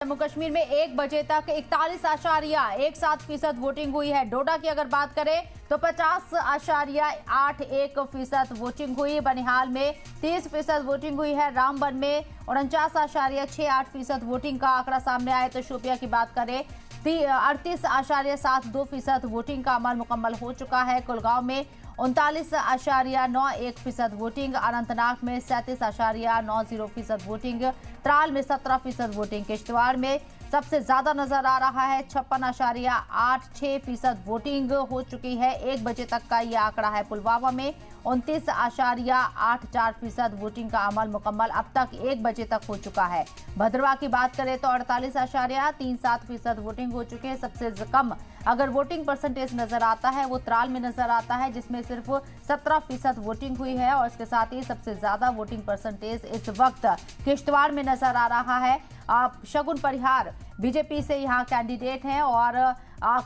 जम्मू कश्मीर में 1 बजे तक 41.17% वोटिंग हुई है। डोडा की अगर बात करें तो 50.81% वोटिंग हुई। बनिहाल में 30% वोटिंग हुई है। रामबन में 49.68% वोटिंग का आंकड़ा सामने आया। तो शोपिया की बात करें 38.72% वोटिंग का अमल मुकम्मल हो चुका है। कुलगांव में 39.91% वोटिंग, अनंतनाग में 37.90% वोटिंग, त्राल में 17% वोटिंग, किश्तवाड़ में सबसे ज्यादा नजर आ रहा है 56.86% वोटिंग हो चुकी है। 1 बजे तक का ये आंकड़ा है। पुलवामा में 29.84% वोटिंग का अमल मुकम्मल अब तक 1 बजे तक हो चुका है। भद्रवाह की बात करें तो 48.37% वोटिंग हो चुके हैं। सबसे कम अगर वोटिंग परसेंटेज नजर आता है वो त्राल में नजर आता है, जिसमें सिर्फ 17% वोटिंग हुई है। और इसके साथ ही सबसे ज्यादा वोटिंग परसेंटेज इस वक्त किश्तवाड़ में नजर आ रहा है। शगुन परिहार बीजेपी से यहाँ कैंडिडेट हैं और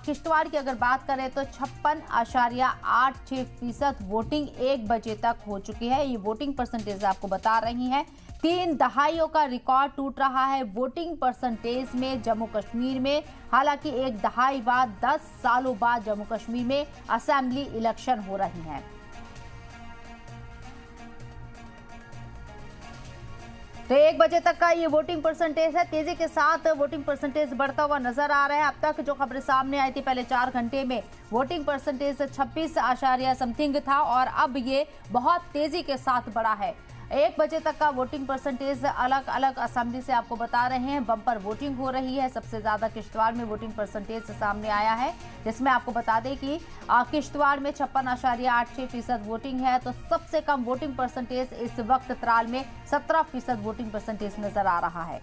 किश्तवाड़ की अगर बात करें तो 56.86% वोटिंग 1 बजे तक हो चुकी है। ये वोटिंग परसेंटेज आपको बता रही हैं। 3 दहाइयों का रिकॉर्ड टूट रहा है वोटिंग परसेंटेज में जम्मू कश्मीर में। हालांकि 1 दहाई बाद 10 सालों बाद जम्मू कश्मीर में असेंबली इलेक्शन हो रही हैं। तो 1 बजे तक का ये वोटिंग परसेंटेज है। तेजी के साथ वोटिंग परसेंटेज बढ़ता हुआ नजर आ रहा है। अब तक जो खबरें सामने आई थी पहले 4 घंटे में वोटिंग परसेंटेज 26 आशारिया समथिंग था और अब ये बहुत तेजी के साथ बढ़ा है। 1 बजे तक का वोटिंग परसेंटेज अलग अलग असेंबली से आपको बता रहे हैं। बम्पर वोटिंग हो रही है। सबसे ज्यादा किश्तवाड़ में वोटिंग परसेंटेज सामने आया है, जिसमें आपको बता दें कि किश्तवाड़ में 56.86% वोटिंग है। तो सबसे कम वोटिंग परसेंटेज इस वक्त त्राल में 17% वोटिंग परसेंटेज नजर आ रहा है।